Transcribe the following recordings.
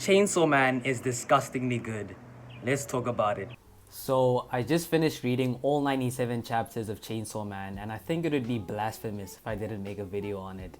Chainsaw Man is disgustingly good. Let's talk about it. So, I just finished reading all 97 chapters of Chainsaw Man, and I think it would be blasphemous if I didn't make a video on it.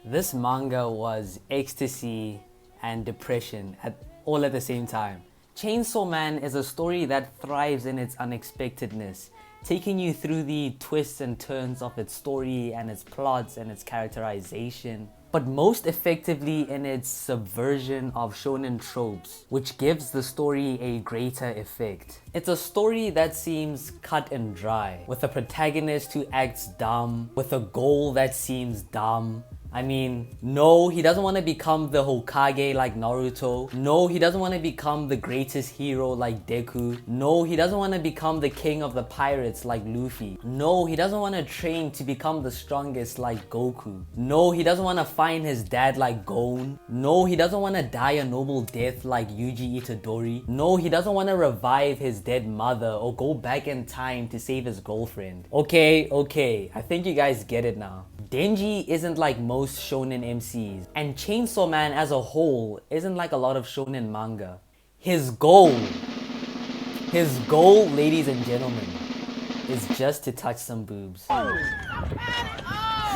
This manga was ecstasy and depression all at the same time. Chainsaw Man is a story that thrives in its unexpectedness, taking you through the twists and turns of its story and its plots and its characterization, but most effectively in its subversion of Shounen tropes, which gives the story a greater effect. It's a story that seems cut and dry, with a protagonist who acts dumb, with a goal that seems dumb. I mean, no, he doesn't want to become the Hokage like Naruto. No, he doesn't want to become the greatest hero like Deku. No, he doesn't want to become the king of the pirates like Luffy. No, he doesn't want to train to become the strongest like Goku. No, he doesn't want to find his dad like Gon. No, he doesn't want to die a noble death like Yuji Itadori. No, he doesn't want to revive his dead mother or go back in time to save his girlfriend. Okay, I think you guys get it now. Denji isn't like most shonen MCs, and Chainsaw Man as a whole isn't like a lot of shonen manga. His goal, ladies and gentlemen, is just to touch some boobs.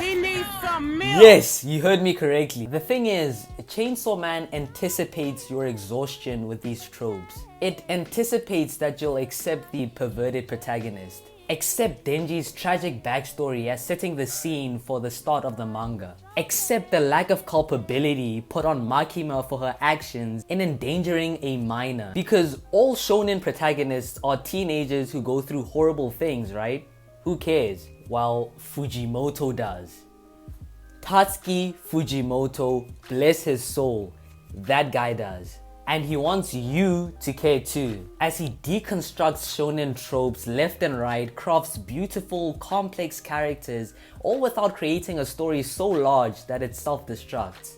He needs some milk. Yes, you heard me correctly. The thing is, Chainsaw Man anticipates your exhaustion with these tropes. It anticipates that you'll accept the perverted protagonist. Accept Denji's tragic backstory as setting the scene for the start of the manga. Accept the lack of culpability put on Makima for her actions in endangering a minor. Because all shonen protagonists are teenagers who go through horrible things, right? Who cares? Well, Fujimoto does. Tatsuki Fujimoto, bless his soul, that guy does. And he wants you to care too, as he deconstructs shonen tropes left and right, crafts beautiful, complex characters, all without creating a story so large that it self-destructs.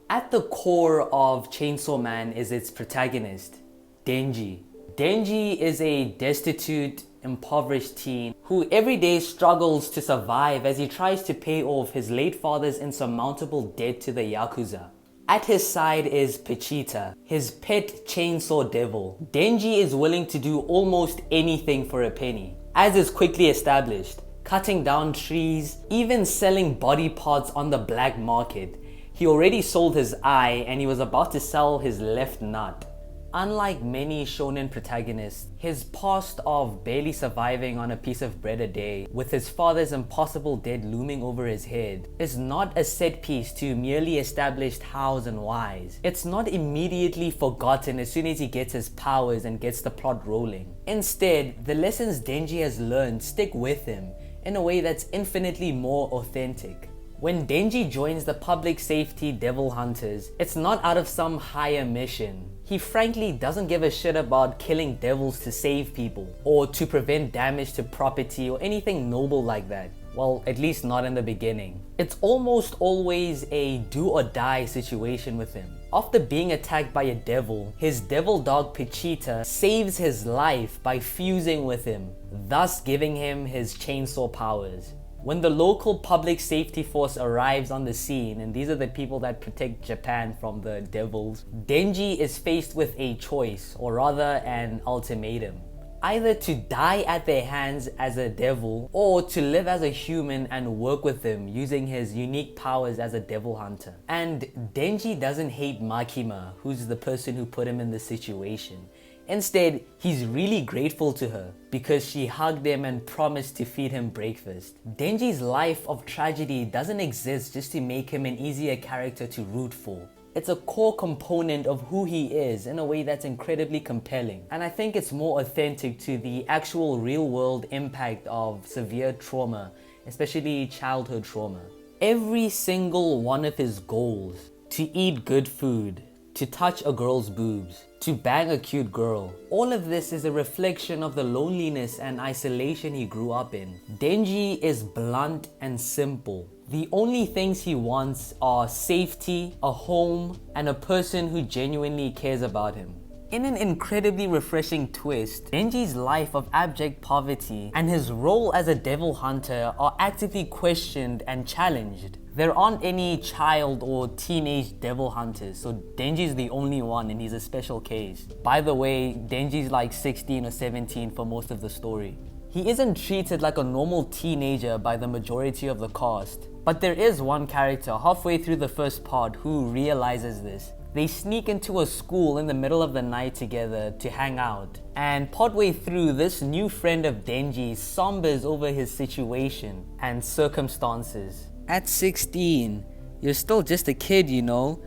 At the core of Chainsaw Man is its protagonist, Denji. Denji is a destitute, impoverished teen who every day struggles to survive as he tries to pay off his late father's insurmountable debt to the yakuza. At his side is Pochita, his pet chainsaw devil. Denji is willing to do almost anything for a penny, as is quickly established, cutting down trees, even selling body parts on the black market. He already sold his eye and he was about to sell his left nut. Unlike many shonen protagonists, his past of barely surviving on a piece of bread a day, with his father's impossible debt looming over his head, is not a set piece to merely established hows and whys. It's not immediately forgotten as soon as he gets his powers and gets the plot rolling. Instead, the lessons Denji has learned stick with him in a way that's infinitely more authentic. When Denji joins the public safety devil hunters, it's not out of some higher mission. He frankly doesn't give a shit about killing devils to save people, or to prevent damage to property or anything noble like that. Well, at least not in the beginning. It's almost always a do or die situation with him. After being attacked by a devil, his devil dog Pochita saves his life by fusing with him, thus giving him his chainsaw powers. When the local public safety force arrives on the scene, and these are the people that protect Japan from the devils, Denji is faced with a choice, or rather an ultimatum. Either to die at their hands as a devil, or to live as a human and work with them using his unique powers as a devil hunter. And Denji doesn't hate Makima, who's the person who put him in this situation. Instead, he's really grateful to her because she hugged him and promised to feed him breakfast. Denji's life of tragedy doesn't exist just to make him an easier character to root for. It's a core component of who he is in a way that's incredibly compelling. And I think it's more authentic to the actual real-world impact of severe trauma, especially childhood trauma. Every single one of his goals, to eat good food, to touch a girl's boobs, to bang a cute girl. All of this is a reflection of the loneliness and isolation he grew up in. Denji is blunt and simple. The only things he wants are safety, a home, and a person who genuinely cares about him. In an incredibly refreshing twist, Denji's life of abject poverty and his role as a devil hunter are actively questioned and challenged. There aren't any child or teenage devil hunters, so Denji's the only one and he's a special case. By the way, Denji's like 16 or 17 for most of the story. He isn't treated like a normal teenager by the majority of the cast, but there is one character halfway through the first part who realizes this. They sneak into a school in the middle of the night together to hang out, and partway through, this new friend of Denji sombers over his situation and circumstances. At 16, you're still just a kid, you know.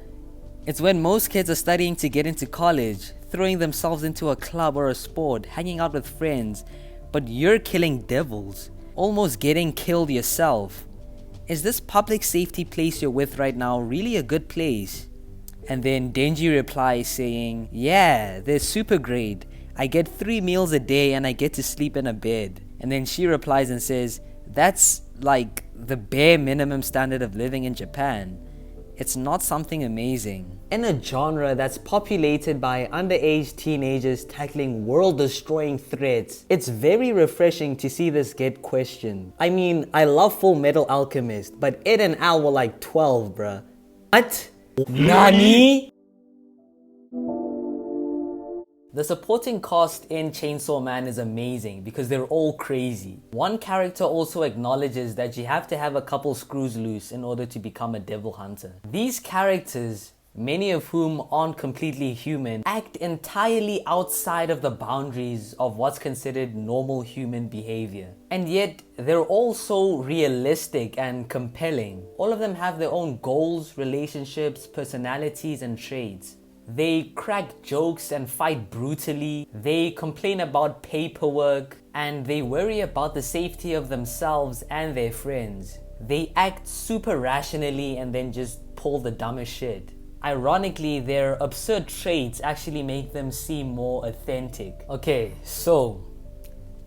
It's when most kids are studying to get into college, throwing themselves into a club or a sport, hanging out with friends, but you're killing devils, almost getting killed yourself. Is this public safety place you're with right now really a good place? And then Denji replies saying, yeah, they're super great. I get 3 meals a day and I get to sleep in a bed. And then she replies and says, that's like the bare minimum standard of living in Japan. It's not something amazing. In a genre that's populated by underage teenagers tackling world-destroying threats, it's very refreshing to see this get questioned. I mean, I love Full Metal Alchemist, but Ed and Al were like 12, bruh. What? Nani? The supporting cast in Chainsaw Man is amazing because they're all crazy. One character also acknowledges that you have to have a couple screws loose in order to become a devil hunter. These characters, many of whom aren't completely human, act entirely outside of the boundaries of what's considered normal human behavior. And yet, they're all so realistic and compelling. All of them have their own goals, relationships, personalities, and traits. They crack jokes and fight brutally. They complain about paperwork, and they worry about the safety of themselves and their friends. They act super rationally and then just pull the dumbest shit. Ironically, their absurd traits actually make them seem more authentic. Okay, so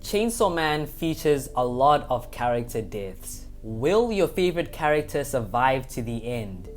Chainsaw Man features a lot of character deaths. Will your favorite character survive to the end?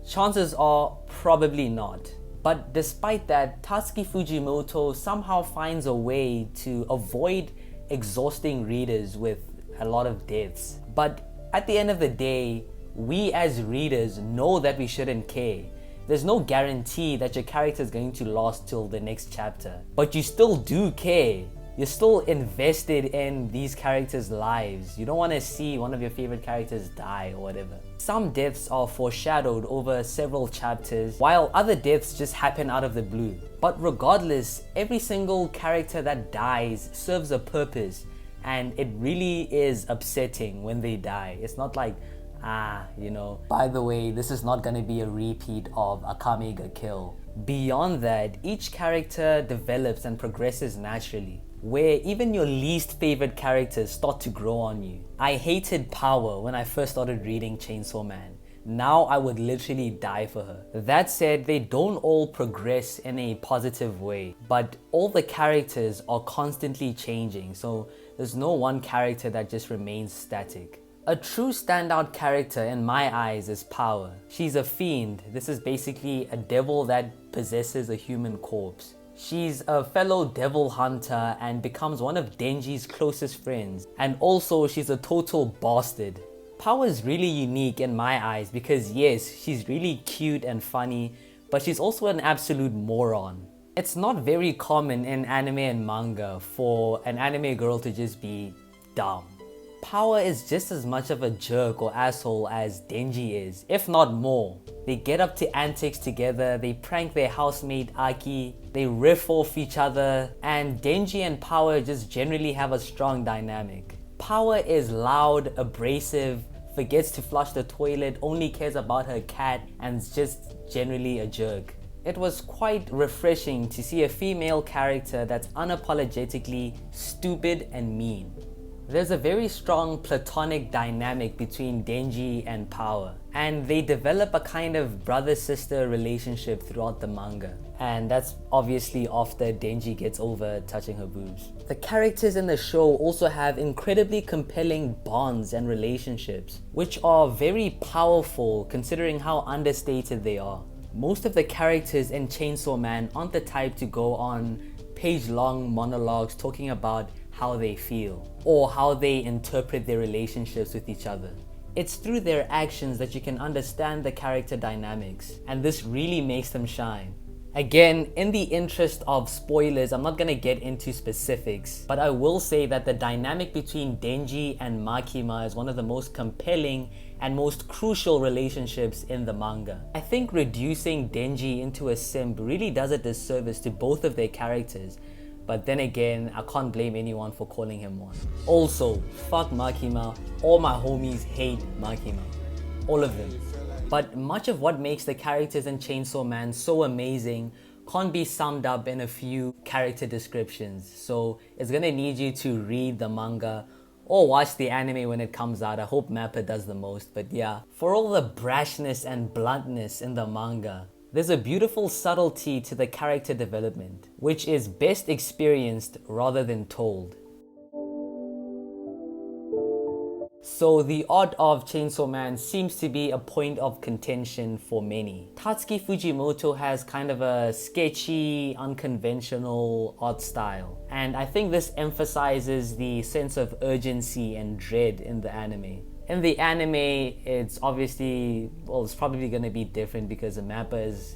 Chances are probably not. But despite that, Tatsuki Fujimoto somehow finds a way to avoid exhausting readers with a lot of deaths. But at the end of the day, we as readers know that we shouldn't care. There's no guarantee that your character is going to last till the next chapter. But you still do care. You're still invested in these characters' lives. You don't want to see one of your favorite characters die or whatever. Some deaths are foreshadowed over several chapters, while other deaths just happen out of the blue. But regardless, every single character that dies serves a purpose, and it really is upsetting when they die. It's not like, by the way, this is not going to be a repeat of a Kamega kill. Beyond that, each character develops and progresses naturally, where even your least favorite characters start to grow on you. I hated Power when I first started reading Chainsaw Man. Now I would literally die for her. That said, they don't all progress in a positive way, but all the characters are constantly changing, so there's no one character that just remains static. A true standout character in my eyes is Power. She's a fiend. This is basically a devil that possesses a human corpse. She's a fellow devil hunter and becomes one of Denji's closest friends. And also, she's a total bastard. Power is really unique in my eyes because yes, she's really cute and funny, but she's also an absolute moron. It's not very common in anime and manga for an anime girl to just be dumb. Power is just as much of a jerk or asshole as Denji is, if not more. They get up to antics together, they prank their housemate Aki, they riff off each other, and Denji and Power just generally have a strong dynamic. Power is loud, abrasive, forgets to flush the toilet, only cares about her cat, and is just generally a jerk. It was quite refreshing to see a female character that's unapologetically stupid and mean. There's a very strong platonic dynamic between Denji and Power, and they develop a kind of brother-sister relationship throughout the manga. And that's obviously after Denji gets over touching her boobs. The characters in the show also have incredibly compelling bonds and relationships, which are very powerful considering how understated they are. Most of the characters in Chainsaw Man aren't the type to go on page-long monologues talking about how they feel or how they interpret their relationships with each other. It's through their actions that you can understand the character dynamics, and this really makes them shine. Again, in the interest of spoilers, I'm not gonna get into specifics, but I will say that the dynamic between Denji and Makima is one of the most compelling and most crucial relationships in the manga. I think reducing Denji into a simp really does a disservice to both of their characters, but then again, I can't blame anyone for calling him one. Also, fuck Makima. All my homies hate Makima. All of them. But much of what makes the characters in Chainsaw Man so amazing can't be summed up in a few character descriptions. So it's gonna need you to read the manga or watch the anime when it comes out. I hope Mappa does the most. But yeah, for all the brashness and bluntness in the manga, there's a beautiful subtlety to the character development, which is best experienced rather than told. So the art of Chainsaw Man seems to be a point of contention for many. Tatsuki Fujimoto has kind of a sketchy, unconventional art style. And I think this emphasizes the sense of urgency and dread in the anime. In the anime, it's obviously, well, it's probably going to be different because Mappa is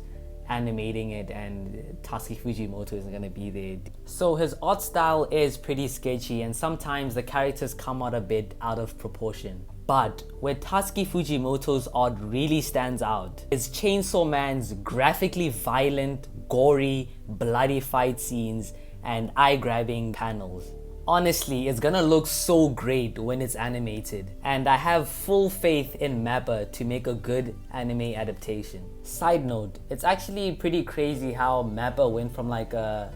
animating it and Tatsuki Fujimoto isn't going to be there. So his art style is pretty sketchy and sometimes the characters come out a bit out of proportion. But where Tatsuki Fujimoto's art really stands out is Chainsaw Man's graphically violent, gory, bloody fight scenes and eye-grabbing panels. Honestly, it's gonna look so great when it's animated, and I have full faith in Mappa to make a good anime adaptation. Side note, it's actually pretty crazy how Mappa went from like a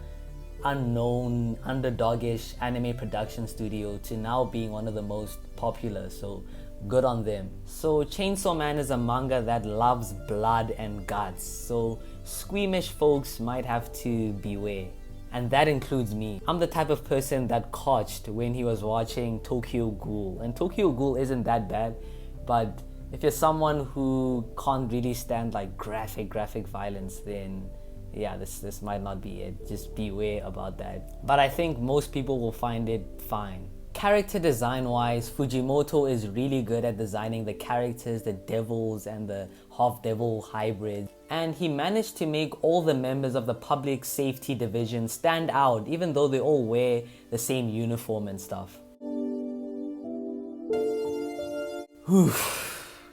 unknown, underdogish anime production studio to now being one of the most popular, so good on them. So Chainsaw Man is a manga that loves blood and guts, so squeamish folks might have to beware. And that includes me. I'm the type of person that caught when he was watching Tokyo Ghoul. And Tokyo Ghoul isn't that bad, but if you're someone who can't really stand like graphic violence, then yeah, this might not be it. Just beware about that. But I think most people will find it fine. Character design wise, Fujimoto is really good at designing the characters, the devils and the half-devil hybrid. And he managed to make all the members of the public safety division stand out even though they all wear the same uniform and stuff. Whew.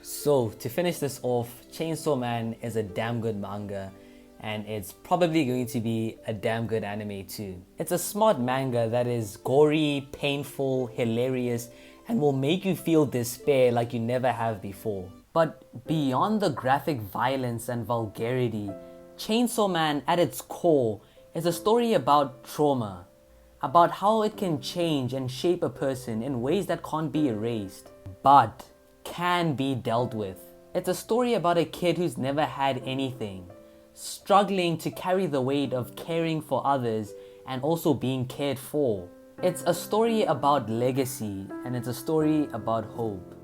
So to finish this off, Chainsaw Man is a damn good manga. And it's probably going to be a damn good anime too. It's a smart manga that is gory, painful, hilarious, and will make you feel despair like you never have before. But beyond the graphic violence and vulgarity, Chainsaw Man at its core is a story about trauma, about how it can change and shape a person in ways that can't be erased, but can be dealt with. It's a story about a kid who's never had anything, struggling to carry the weight of caring for others and also being cared for. It's a story about legacy and it's a story about hope.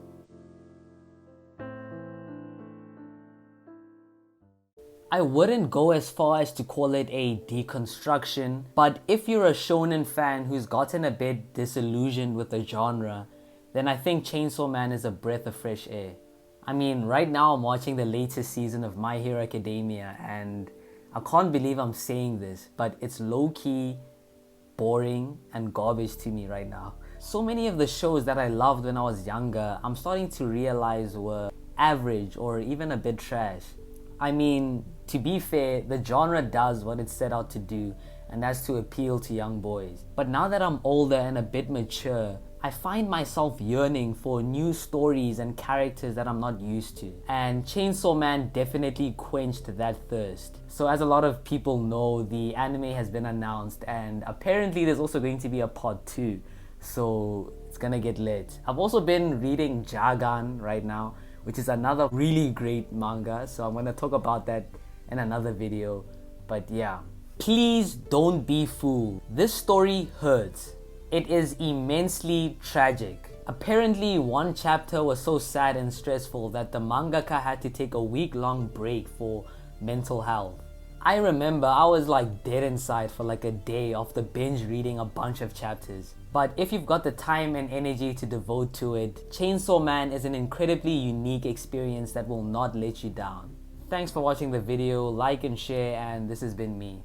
I wouldn't go as far as to call it a deconstruction, but if you're a Shounen fan who's gotten a bit disillusioned with the genre, then I think Chainsaw Man is a breath of fresh air. I mean, right now I'm watching the latest season of My Hero Academia and I can't believe I'm saying this, but it's low-key, boring and garbage to me right now. So many of the shows that I loved when I was younger, I'm starting to realize were average or even a bit trash. I mean, to be fair, the genre does what it set out to do, and that's to appeal to young boys. But now that I'm older and a bit mature, I find myself yearning for new stories and characters that I'm not used to. And Chainsaw Man definitely quenched that thirst. So as a lot of people know, the anime has been announced and apparently there's also going to be a part 2. So it's gonna get lit. I've also been reading Jagan right now, which is another really great manga. So I'm gonna talk about that in another video. But yeah, please don't be fooled. This story hurts. It is immensely tragic. Apparently, one chapter was so sad and stressful that the mangaka had to take a week-long break for mental health. I remember I was like dead inside for like a day after binge reading a bunch of chapters. But if you've got the time and energy to devote to it, Chainsaw Man is an incredibly unique experience that will not let you down. Thanks for watching the video, like and share, and this has been me.